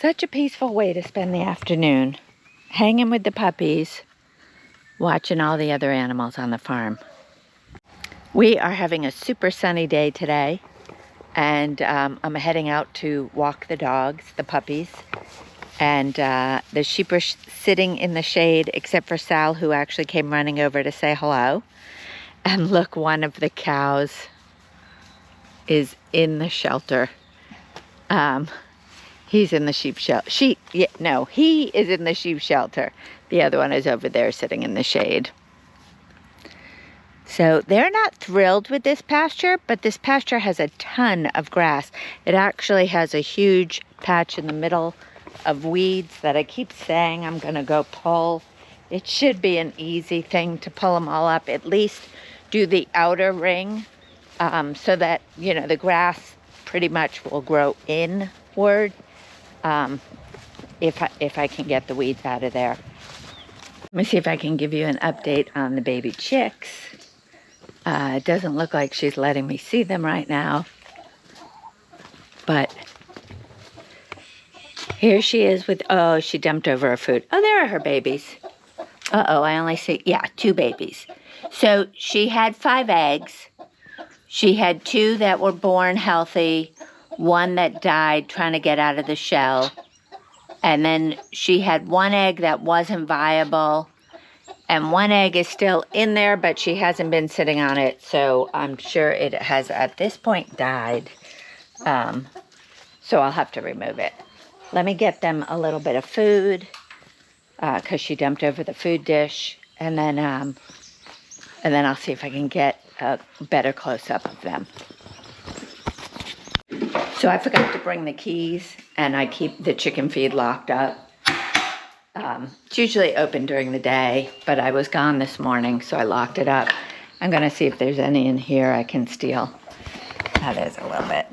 Such a peaceful way to spend the afternoon, hanging with the puppies, watching all the other animals on the farm. We are having a super sunny day today, and I'm heading out to walk the dogs, the puppies, and the sheep are sitting in the shade except for Sal, who actually came running over to say hello. And look, one of the cows is in the shelter. He's in the sheep shelter. He is in the sheep shelter. The other one is over there sitting in the shade. So they're not thrilled with this pasture, but this pasture has a ton of grass. It actually has a huge patch in the middle of weeds that I keep saying I'm gonna go pull. It should be an easy thing to pull them all up, at least do the outer ring, so that, you know, the grass pretty much will grow inward. If I can get the weeds out of there. Let me see if I can give you an update on the baby chicks. It doesn't look like she's letting me see them right now, but here she is with, oh, she dumped over her food. Oh, there are her babies. Uh-oh, I only see, yeah, 2 babies. So she had 5 eggs. She had 2 that were born healthy, 1 that died trying to get out of the shell. And then she had 1 egg that wasn't viable. And 1 egg is still in there, but she hasn't been sitting on it. So I'm sure it has, at this point, died. So I'll have to remove it. Let me get them a little bit of food, because she dumped over the food dish. And then I'll see if I can get a better close-up of them. So I forgot to bring the keys, and I keep the chicken feed locked up. It's usually open during the day, but I was gone this morning, so I locked it up. I'm gonna see if there's any in here I can steal. That is a little bit.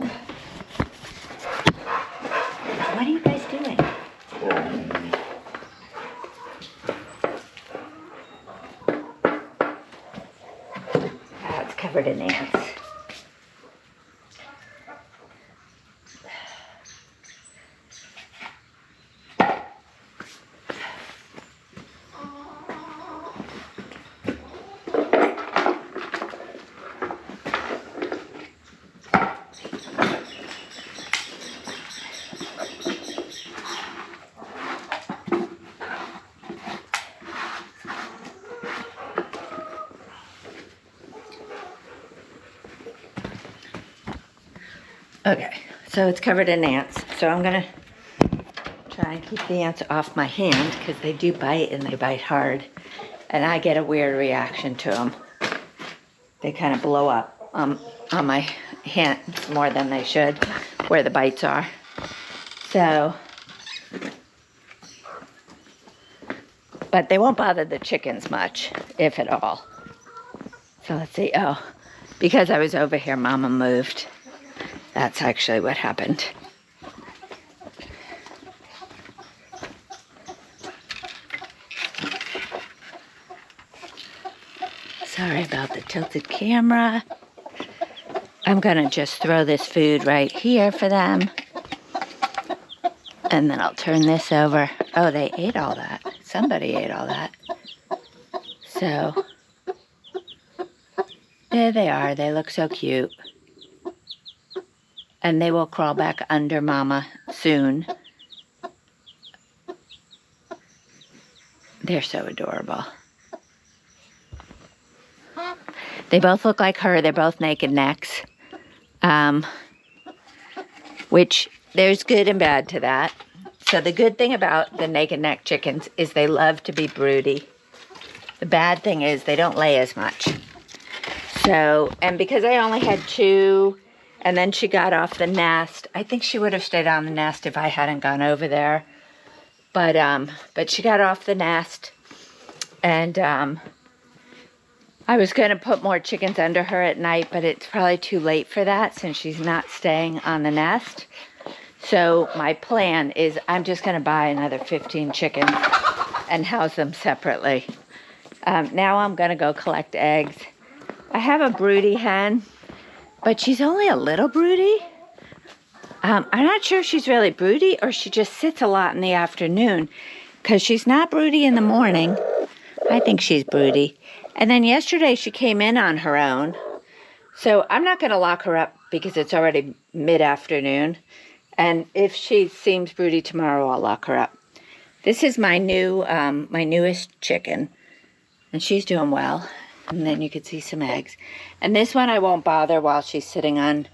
What are you guys doing? It's covered in ants. Okay, so it's covered in ants. So I'm gonna try and keep the ants off my hand, because they do bite, and they bite hard. And I get a weird reaction to them. They kind of blow up on my hands more than they should, where the bites are. So, but they won't bother the chickens much, if at all. So let's see, oh, because I was over here, Mama moved. That's actually what happened. Sorry about the tilted camera. I'm gonna just throw this food right here for them. And then I'll turn this over. Oh, they ate all that. Somebody ate all that. So, there they are. They look so cute. And they will crawl back under Mama soon. They're so adorable. They both look like her. They're both naked necks. Which there's good and bad to that. So the good thing about the naked neck chickens is they love to be broody. The bad thing is they don't lay as much. So, and because I only had 2, and then she got off the nest. I think she would have stayed on the nest if I hadn't gone over there. But she got off the nest, and I was going to put more chickens under her at night, but it's probably too late for that since she's not staying on the nest. So my plan is I'm just going to buy another 15 chickens and house them separately. Now I'm going to go collect eggs. I have a broody hen, but she's only a little broody. I'm not sure if she's really broody or she just sits a lot in the afternoon, because she's not broody in the morning. I think she's broody. And then yesterday she came in on her own. So I'm not going to lock her up because it's already mid-afternoon. And if she seems broody tomorrow, I'll lock her up. This is my newest chicken. And she's doing well. And then you can see some eggs. And this one I won't bother while she's sitting on,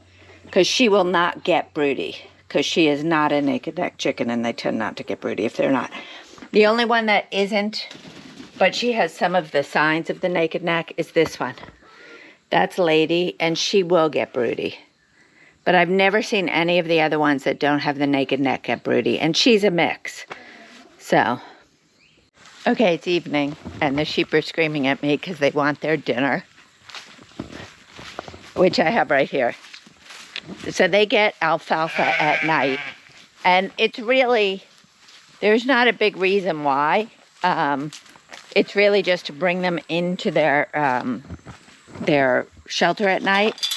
because she will not get broody. Because she is not a naked neck chicken, and they tend not to get broody if they're not. The only one that isn't, but she has some of the signs of the naked neck, is this one. That's Lady, and she will get broody. But I've never seen any of the other ones that don't have the naked neck get broody. And she's a mix. So, okay, it's evening, and the sheep are screaming at me because they want their dinner, which I have right here. So they get alfalfa at night. And it's really, there's not a big reason why. It's really just to bring them into their shelter at night.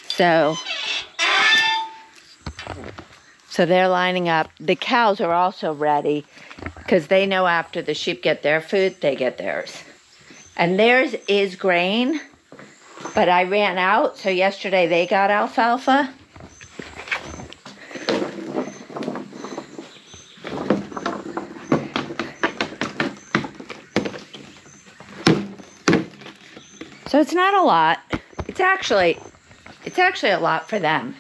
So they're lining up. The cows are also ready because they know after the sheep get their food, they get theirs. And theirs is grain, but I ran out, so yesterday they got alfalfa. So it's not a lot. It's actually a lot for them.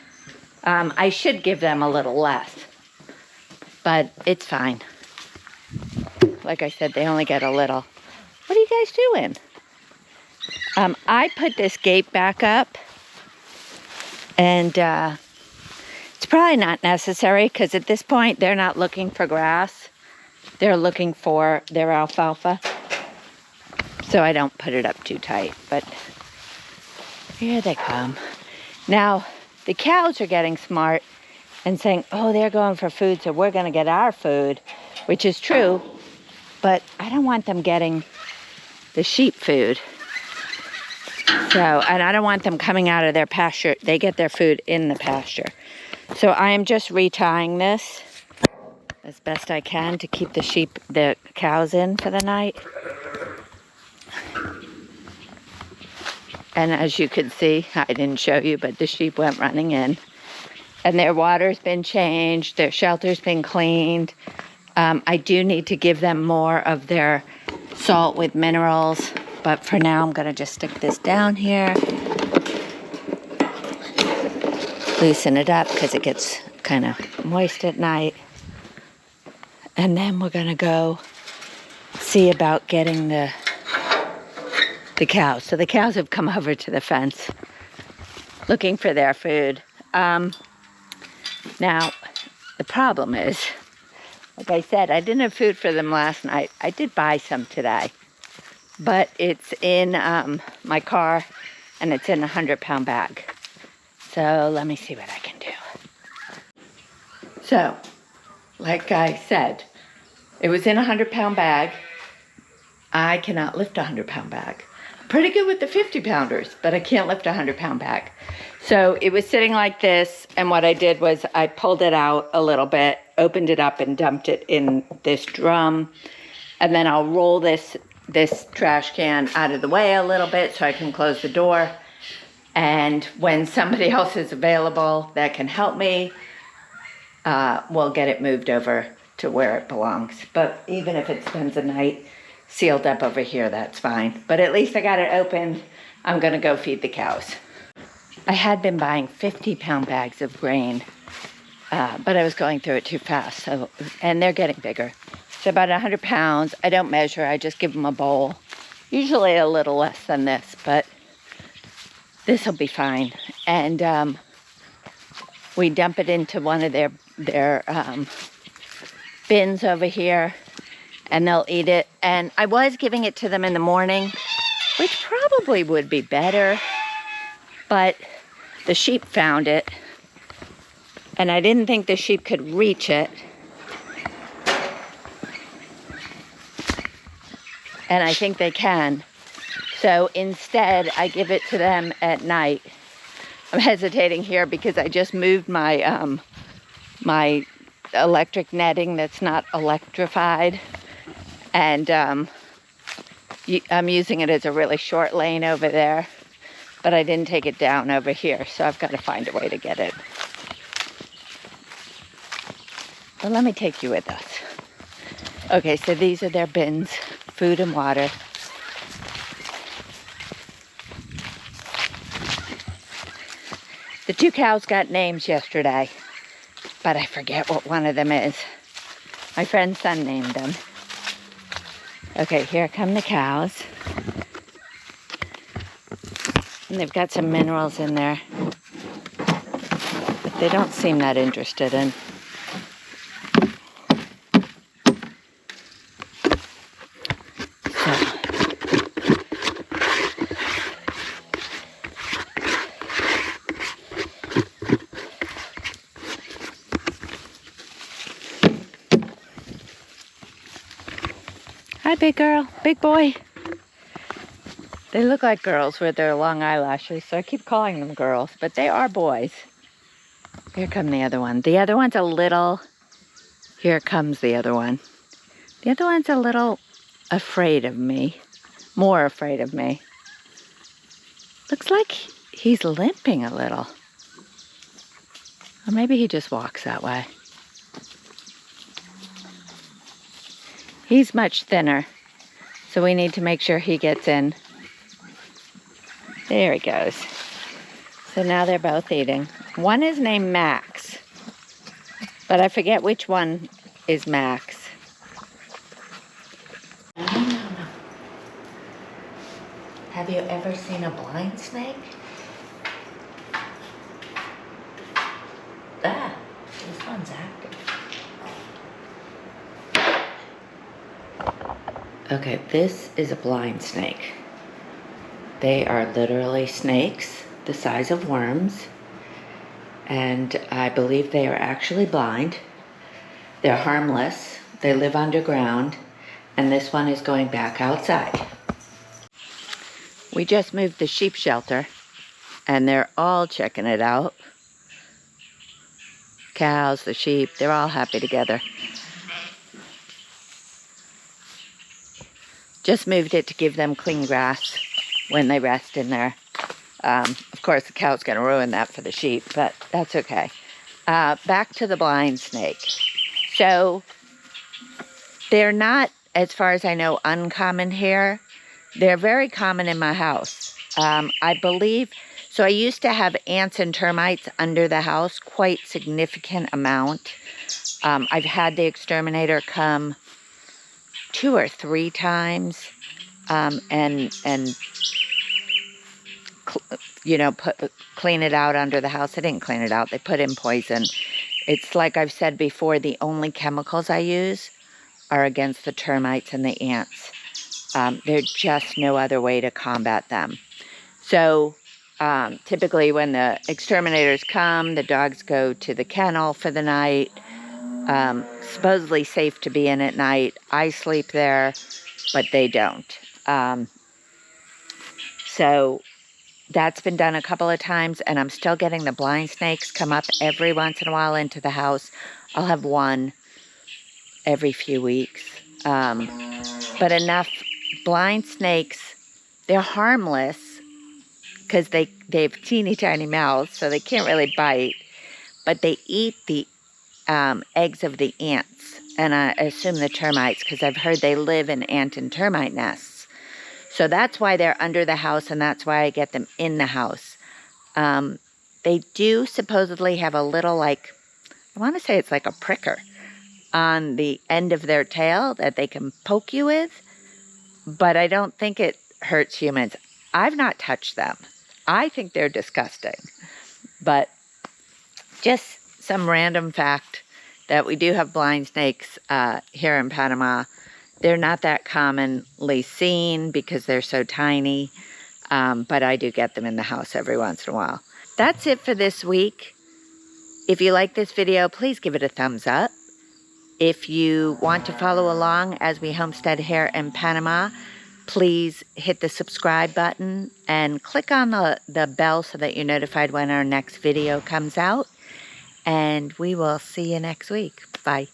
I should give them a little less, but it's fine. Like I said, they only get a little. What are you guys doing? I put this gate back up, and it's probably not necessary because at this point they're not looking for grass. They're looking for their alfalfa. So I don't put it up too tight, but here they come. Now, the cows are getting smart and saying, oh, they're going for food, so we're going to get our food, which is true, but I don't want them getting the sheep food. And I don't want them coming out of their pasture. They get their food in the pasture. So I am just retying this as best I can to keep the cows in for the night. And as you can see, I didn't show you, but the sheep went running in. And their water's been changed. Their shelter's been cleaned. I do need to give them more of their salt with minerals. But for now, I'm going to just stick this down here. Loosen it up because it gets kind of moist at night. And then we're going to go see about getting the cows. So the cows have come over to the fence looking for their food. Now, the problem is, like I said, I didn't have food for them last night. I did buy some today, but it's in my car, and it's in a 100-pound bag. So let me see what I can do. So, like I said, it was in a 100-pound bag. I cannot lift a 100-pound bag. Pretty good with the 50-pounders, but I can't lift a 100-pound bag. So it was sitting like this, and what I did was I pulled it out a little bit, opened it up, and dumped it in this drum. And then I'll roll this trash can out of the way a little bit so I can close the door. And when somebody else is available that can help me, we'll get it moved over to where it belongs. But even if it spends the night sealed up over here, that's fine. But at least I got it open. I'm going to go feed the cows. I had been buying 50-pound bags of grain, but I was going through it too fast. And they're getting bigger. So about 100 pounds. I don't measure. I just give them a bowl. Usually a little less than this, but this will be fine. And we dump it into one of their bins over here, and they'll eat it. And I was giving it to them in the morning, which probably would be better, but the sheep found it, and I didn't think the sheep could reach it. And I think they can. So instead, I give it to them at night. I'm hesitating here because I just moved my my electric netting that's not electrified, and I'm using it as a really short lane over there, but I didn't take it down over here, so I've got to find a way to get it. But let me take you with us. Okay, so these are their bins, food and water. The 2 cows got names yesterday, but I forget what one of them is. My friend's son named them. Okay, here come the cows. And they've got some minerals in there that they don't seem that interested in. Hi, big girl, big boy. They look like girls with their long eyelashes, so I keep calling them girls, but they are boys. Here come the other one. The other one's a little, here comes the other one. The other one's a little afraid of me, more afraid of me. Looks like he's limping a little. Or maybe he just walks that way. He's much thinner, so we need to make sure he gets in. There he goes. So now they're both eating. One is named Max, but I forget which one is Max. No. Have you ever seen a blind snake? Ah, this one's active. Okay, this is a blind snake. They are literally snakes the size of worms, and I believe they are actually blind. They're harmless. They live underground, and this one is going back outside. We just moved the sheep shelter, and they're all checking it out. Cows, the sheep, they're all happy together. Just moved it to give them clean grass when they rest in there. Of course, the cow's going to ruin that for the sheep, but that's okay. Back to the blind snake. So they're not, as far as I know, uncommon here. They're very common in my house. I believe, so I used to have ants and termites under the house, quite significant amount. I've had the exterminator come 2 or 3 times, and you know, clean it out under the house. They didn't clean it out. They put in poison. It's like I've said before, the only chemicals I use are against the termites and the ants. There's just no other way to combat them. So typically when the exterminators come, the dogs go to the kennel for the night. Supposedly safe to be in at night. I sleep there, but they don't. So that's been done a couple of times, and I'm still getting the blind snakes come up every once in a while into the house. I'll have one every few weeks. But enough blind snakes, they're harmless because they have teeny tiny mouths, so they can't really bite, but they eat the eggs of the ants, and I assume the termites, because I've heard they live in ant and termite nests. So that's why they're under the house, and that's why I get them in the house. They do supposedly have a little, like, I want to say it's like a pricker on the end of their tail that they can poke you with, but I don't think it hurts humans. I've not touched them. I think they're disgusting, but just some random fact that we do have blind snakes here in Panama. They're not that commonly seen because they're so tiny, but I do get them in the house every once in a while. That's it for this week. If you like this video, please give it a thumbs up. If you want to follow along as we homestead here in Panama, please hit the subscribe button and click on the bell so that you're notified when our next video comes out. And we will see you next week. Bye.